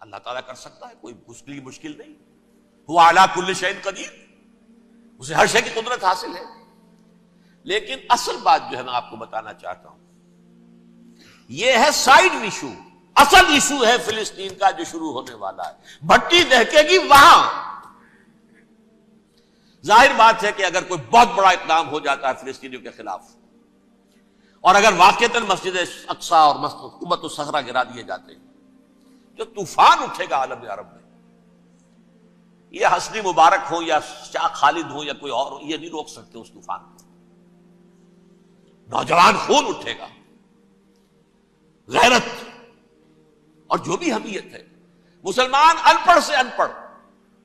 اللہ تعالیٰ کر سکتا ہے، کوئی اس کے لیے مشکل نہیں. وہ اعلیٰ کل شیء قدیر، اسے ہر شے کی قدرت حاصل ہے. لیکن اصل بات جو ہے میں آپ کو بتانا چاہتا ہوں، یہ ہے سائیڈ ایشو. اصل ایشو ہے فلسطین کا جو شروع ہونے والا ہے. بھٹی دہکے گی وہاں. ظاہر بات ہے کہ اگر کوئی بہت بڑا اقدام ہو جاتا ہے فلسطینیوں کے خلاف، اور اگر واقعتاً مسجد اقصیٰ اور قبۃ الصخرہ گرا دیے جاتے ہیں، جو طوفان اٹھے گا عالم عرب میں، یہ حسنی مبارک ہو یا شاہ خالد ہو یا کوئی اور ہو، یہ نہیں روک سکتے اس طوفان کو. نوجوان خون اٹھے گا، غیرت اور جو بھی حمیت ہے. مسلمان ان پڑھ سے ان پڑھ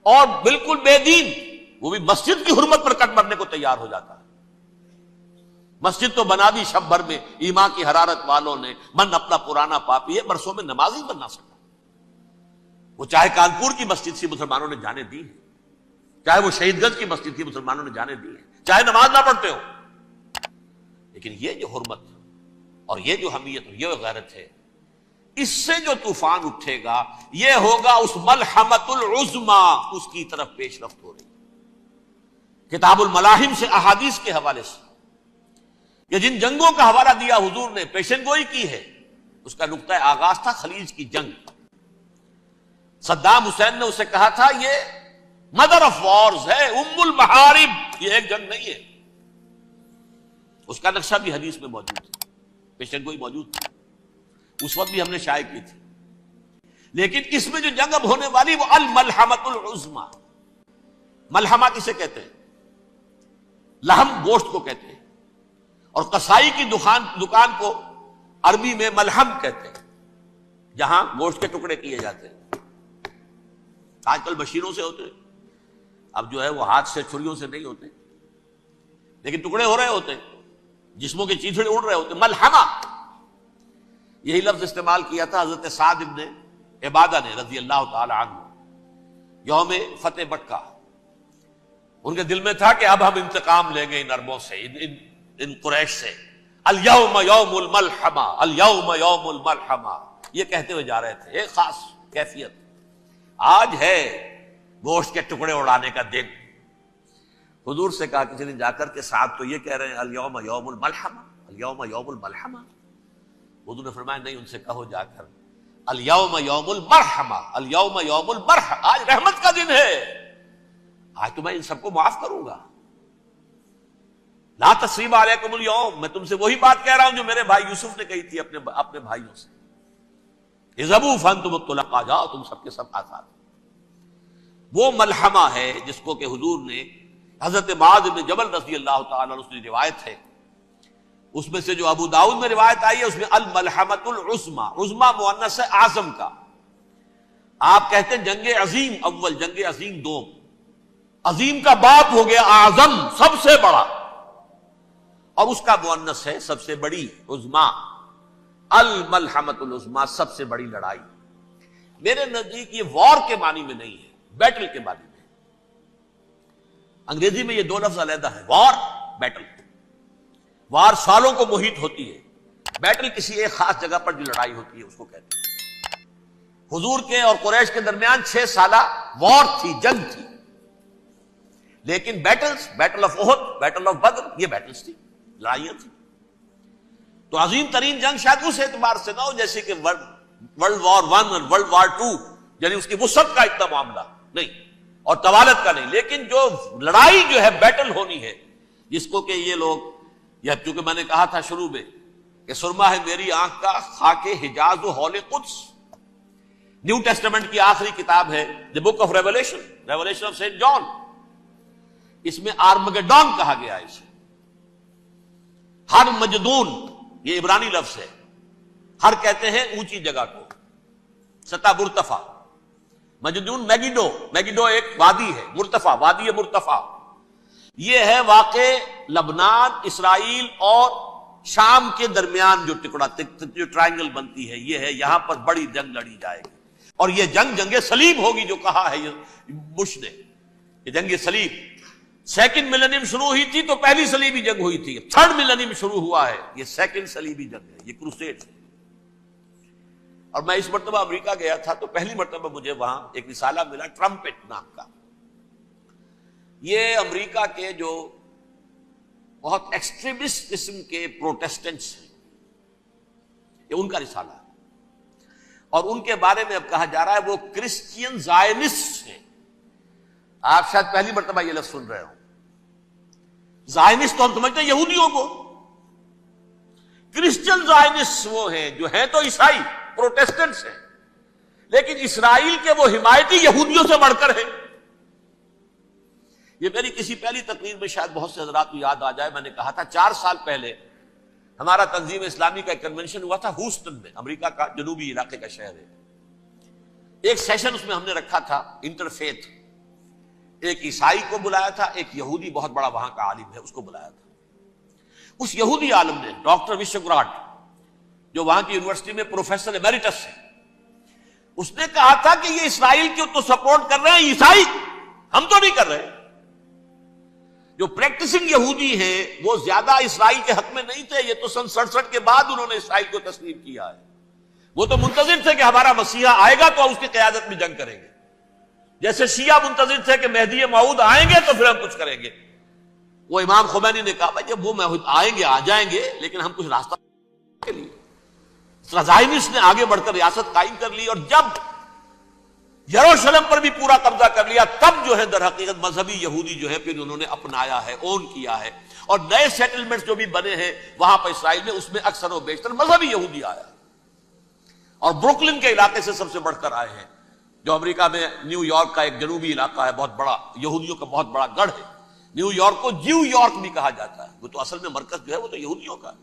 اور بالکل بے دین، وہ بھی مسجد کی حرمت پر کٹ مرنے کو تیار ہو جاتا ہے. مسجد تو بنا دی شب بھر میں ایمان کی حرارت والوں نے، من اپنا پرانا پاپی ہے، برسوں میں نماز ہی بننا سکا. وہ چاہے کانپور کی مسجد سے مسلمانوں نے جانے دی ہے، چاہے وہ شہید گنج کی مسجد تھی مسلمانوں نے جانے دی ہے، چاہے نماز نہ پڑھتے ہو. لیکن یہ جو حرمت اور یہ جو حمیت اور یہ غیرت ہے، اس سے جو طوفان اٹھے گا یہ ہوگا اس ملحمۃ العظما، اس کی طرف پیش رفت ہو رہی. کتاب الملاحم سے احادیث کے حوالے سے یہ جن جنگوں کا حوالہ دیا حضور نے، پیشن گوئی کی ہے، اس کا نقطہ آغاز تھا خلیج کی جنگ. صدام حسین نے اسے کہا تھا یہ مدر آف وارز ہے، ام المحارب، یہ ایک جنگ نہیں ہے. اس کا نقشہ بھی حدیث میں موجود ہے، پیشن گوئی موجود تھی، اس وقت بھی ہم نے شائع کی تھی. لیکن اس میں جو جنگ اب ہونے والی وہ الملحمۃ العظما. ملحمہ کسے کہتے ہیں؟ لحم گوشت کو کہتے ہیں، اور قصائی کی دکان کو عربی میں ملحم کہتے ہیں، جہاں گوشت کے ٹکڑے کیے جاتے ہیں. آج کل مشینوں سے ہوتے ہیں، اب جو ہے وہ ہاتھ سے چھریوں سے نہیں ہوتے، لیکن ٹکڑے ہو رہے ہوتے ہیں، جسموں کے چیتھڑے اڑ رہے ہوتے. ملحمہ یہی لفظ استعمال کیا تھا حضرت سعد ابن عبادہ نے رضی اللہ تعالی عنہ یوم فتح مکہ. ان کے دل میں تھا کہ اب ہم انتقام لیں گے ان عربوں سے، ان قریش سے. الیوم یوم الملحمہ، الیوم یوم الملحمہ، یہ کہتے ہوئے جا رہے تھے. ایک خاص کیفیت، آج ہے گوشت کے ٹکڑے اڑانے کا دن. حضور سے کہا کسی نے جا کر کے صاحب تو یہ کہہ رہے ہیں الیوم یوم الملحمہ، الیوم یوم الملحمہ. حضور نے فرمایا نہیں، ان سے کہو جا کر الیوم یوم المرحمہ، الیوم یوم المرحمہ، آج رحمت کا دن ہے، آج تو میں ان سب کو معاف کروں گا. لا تثریب علیکم اليوم، میں تم سے وہی بات کہہ رہا ہوں جو میرے بھائی یوسف نے کہی تھی اپنے بھائیوں سے، اذهبوا فانتم الطلقاء، جاؤ تم سب کے سب آزاد. وہ ملحمہ ہے جس کو کہ حضور نے حضرت معاذ بن جبل رضی اللہ تعالی عنہ سے روایت ہے، اس میں سے جو ابو داؤد میں روایت آئی ہے اس میں الملحمۃ العظما، عظما مؤنث ہے اعظم کا. آپ کہتے ہیں جنگ عظیم اول، جنگ عظیم دوم. عظیم کا باپ ہو گیا اعظم، سب سے بڑا، اور اس کا مؤنث ہے سب سے بڑی، عظما. الملحمۃ العظما، سب سے بڑی لڑائی. میرے نزدیک یہ وار کے معنی میں نہیں ہے، بیٹل کے معنی میں. انگریزی میں یہ دو لفظ علیحدہ ہے، وار، بیٹل. وار سالوں کو محیط ہوتی ہے، بیٹل کسی ایک خاص جگہ پر جو لڑائی ہوتی ہے اس کو کہتے ہیں. حضور کے اور قریش کے درمیان 6 سالہ وار تھی، جنگ تھی. لیکن battles, battle of Uhud, battle of Badr, یہ بیٹلز تھی، لڑائیاں تھی. تو عظیم ترین جنگ شاید اس اعتبار سے نہ ہو جیسے کہ ورلڈ وار 1 اور ورلڈ وار 2، یعنی اس کی وسعت کا اتنا معاملہ نہیں اور طوالت کا نہیں. لیکن جو لڑائی جو ہے بیٹل ہونی ہے، جس کو کہ یہ لوگ، یا چونکہ میں نے کہا تھا شروع میں کہ سرما ہے میری آنکھ کا خاک حجاز و ہول قدس. نیو ٹیسٹمنٹ کی آخری کتاب ہے the book of Revelation, Revelation of Saint John. اس میں آرمگڈون کہا گیا ہے اسے. ہر مجدون، یہ عبرانی لفظ ہے. ہر کہتے ہیں اونچی جگہ کو، سطح مرتفع. مجدون میگیڈو، میگیڈو ایک وادی ہے، مرتفع، وادی مرتفع. یہ ہے واقع لبنان، اسرائیل اور شام کے درمیان جو ٹکڑا، جو ٹرائنگل بنتی ہے، یہ ہے. یہاں پر بڑی جنگ لڑی جائے گی، اور یہ جنگ صلیب ہوگی جو کہا ہے بش نے. یہ جنگ صلیب 2nd ملینیم شروع ہوئی تھی تو پہلی صلیبی جنگ ہوئی تھی. 3rd ملینیم شروع ہوا ہے، یہ 2nd صلیبی جنگ ہے، یہ کروسیڈ ہے. اور میں اس مرتبہ امریکہ گیا تھا تو پہلی مرتبہ مجھے وہاں ایک رسالہ ملا ٹرمپٹ نام کا. یہ امریکہ کے جو بہت ایکسٹریمسٹ قسم کے پروٹیسٹنٹس ہیں، یہ ان کا رسالہ ہے، اور ان کے بارے میں اب کہا جا رہا ہے وہ کرسچین زائنسٹ ہیں. آپ شاید پہلی مرتبہ یہ لفظ سن رہے ہو. زائنسٹ تو ہم سمجھتے ہیں یہودیوں کو، کرسچین زائنسٹ وہ ہیں جو ہیں تو عیسائی پروٹیسٹنٹس ہیں، لیکن اسرائیل کے وہ حمایتی یہودیوں سے بڑھ کر ہیں. یہ میری کسی پہلی تقریر میں شاید بہت سے حضرات کو یاد آ جائے، میں نے کہا تھا 4 سال پہلے ہمارا تنظیم اسلامی کا ایک کنونشن ہوا تھا ہوسٹن میں، امریکہ کا جنوبی علاقے کا شہر ہے. ایک سیشن اس میں ہم نے رکھا تھا انٹرفیتھ، ایک عیسائی کو بلایا تھا، ایک یہودی بہت بڑا وہاں کا عالم ہے اس کو بلایا تھا. اس یہودی عالم نے ڈاکٹر وشوگراٹ، جو وہاں کی یونیورسٹی میں پروفیسر ایمیریٹس ہے، اس نے کہا تھا کہ یہ اسرائیل کو تو سپورٹ کر رہے ہیں عیسائی، ہم تو نہیں کر رہے. جو پریکٹسنگ یہودی ہیں وہ زیادہ اسرائیل کے حق میں نہیں تھے، یہ تو سن 67 کے بعد انہوں نے اسرائیل کو تسلیم کیا ہے. وہ تو منتظر تھے کہ ہمارا مسیحا آئے گا تو اس کی قیادت میں جنگ کریں گے، جیسے شیعہ منتظر تھے کہ مہدی موعود آئیں گے تو پھر ہم کچھ کریں گے. وہ امام خمینی نے کہا بھائی جب وہ آئیں گے آ جائیں گے، لیکن ہم کچھ راستہ کے لیے. زائنسٹ نے آگے بڑھ کر ریاست قائم کر لی، اور جب یروشلم پر بھی پورا قبضہ کر لیا تب جو ہے در حقیقت مذہبی یہودی جو ہے پھر انہوں نے اپنایا ہے، اون کیا ہے، اور نئے سیٹلمنٹس جو بھی بنے ہیں وہاں پر اسرائیل میں، اس میں اکثر و بیشتر مذہبی یہودی آیا، اور بروکلن کے علاقے سے سب سے بڑھ کر آئے ہیں، جو امریکہ میں نیو یارک کا ایک جنوبی علاقہ ہے، بہت بڑا یہودیوں کا بہت بڑا گڑھ ہے. نیو یارک کو جیو یارک بھی کہا جاتا ہے، وہ تو اصل میں مرکز جو ہے وہ تو یہودیوں کا ہے.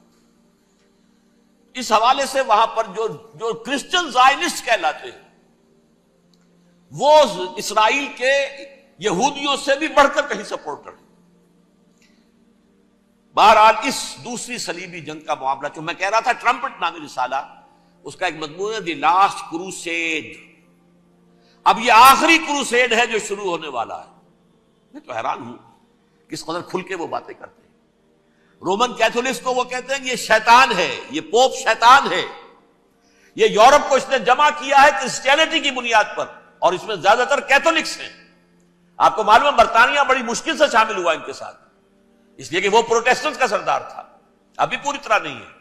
اس حوالے سے وہاں پر جو کرسچن زائنسٹ کہلاتے ہیں وہ اسرائیل کے یہودیوں سے بھی بڑھ کر کہیں سپورٹ کریں. بہرحال اس دوسری صلیبی جنگ کا معاملہ جو میں کہہ رہا تھا ٹرمپٹ نامی رسالہ، اس کا ایک مضمون ہے دی لاسٹ کروسیڈ. اب یہ آخری کروسیڈ ہے جو شروع ہونے والا ہے. میں تو حیران ہوں کس قدر کھل کے وہ باتیں کرتے ہیں. رومن کیتھولکس کو وہ کہتے ہیں کہ یہ شیطان ہے، یہ پوپ شیطان ہے، یہ یورپ کو اس نے جمع کیا ہے کرسچینٹی کی بنیاد پر، اور اس میں زیادہ تر کیتھولکس ہیں. آپ کو معلوم ہے برطانیہ بڑی مشکل سے شامل ہوا ان کے ساتھ، اس لیے کہ وہ پروٹیسٹنٹ کا سردار تھا، ابھی پوری طرح نہیں ہے.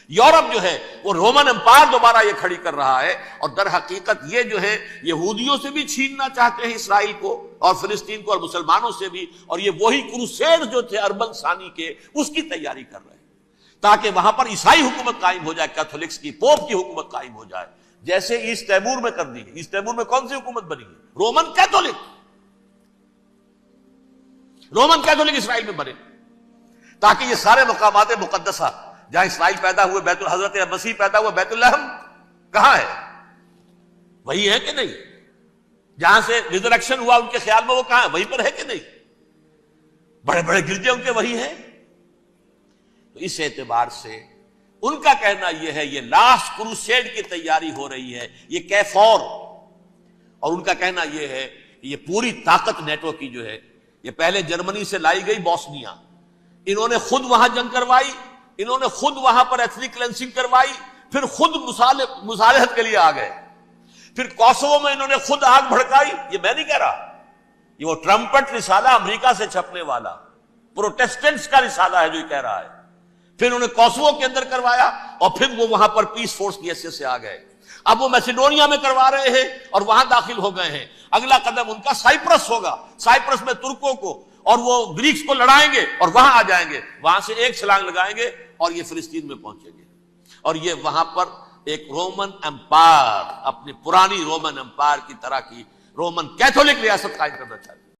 یورپ جو ہے وہ رومن امپائر دوبارہ یہ کھڑی کر رہا ہے، اور در حقیقت یہ جو ہے یہودیوں سے بھی چھیننا چاہتے ہیں اسرائیل کو اور فلسطین کو، اور مسلمانوں سے بھی، اور یہ وہی کروسیڈ جو تھے اربن ثانی کے اس کی تیاری کر رہے ہیں تاکہ وہاں پر عیسائی حکومت قائم ہو جائے، کیتھولکس کی پوپ کی حکومت قائم ہو جائے، جیسے ایسٹ تیمور میں کر دی ہے. ایسٹ تیمور میں کون سی حکومت بنی ہے؟ Roman Catholic. رومن کیتھولک اسرائیل میں بنے تاکہ یہ سارے مقامات مقدسہ جہاں اسرائیل پیدا ہوئے، بیت حضرت مسیح پیدا ہوئے، بیت الحم کہاں ہے؟ وہی ہے کہ نہیں؟ جہاں سے ریزریکشن ہوا ان کے خیال میں وہ کہاں ہے؟ وہیں پر ہے کہ نہیں؟ بڑے بڑے گرجے ان کے وہی ہیں. تو اس اعتبار سے ان کا کہنا یہ ہے یہ لاسٹ کروسیڈ کی تیاری ہو رہی ہے، یہ کیفور. اور ان کا کہنا یہ ہے کہ یہ پوری طاقت نیٹو کی جو ہے، یہ پہلے جرمنی سے لائی گئی بوسنیا، انہوں نے خود وہاں جنگ کروائی، انہوں نے خود وہاں پر ایتھنک کلینسنگ کروائی، پھر خود مصالحت کے لیے آ گئے، پھر کوسوو میں انہوں نے خود آگ بھڑکائی. یہ میں نہیں کہہ رہا، یہ وہ ٹرمپٹ رسالہ امریکہ سے چھپنے والا پروٹیسٹنٹس کا رسالہ ہے جو یہ کہہ رہا ہے. پھر انہوں نے کوسوو کے اندر کروایا، اور پھر وہ وہاں پر پیس فورس کی حیثیت سے آ گئے. اب وہ میسیڈونیا میں کروا رہے ہیں اور وہاں داخل ہو گئے ہیں. اگلا قدم ان کا سائپرس ہوگا، سائپرس میں ترکوں کو اور وہ گریکس کو لڑائیں گے اور وہاں آ جائیں گے، وہاں سے ایک چھلانگ لگائیں گے اور یہ فلسطین میں پہنچیں گے، اور یہ وہاں پر ایک رومن امپائر، اپنی پرانی رومن امپائر کی طرح کی رومن کیتھولک ریاست قائم کرنا چاہتے ہیں.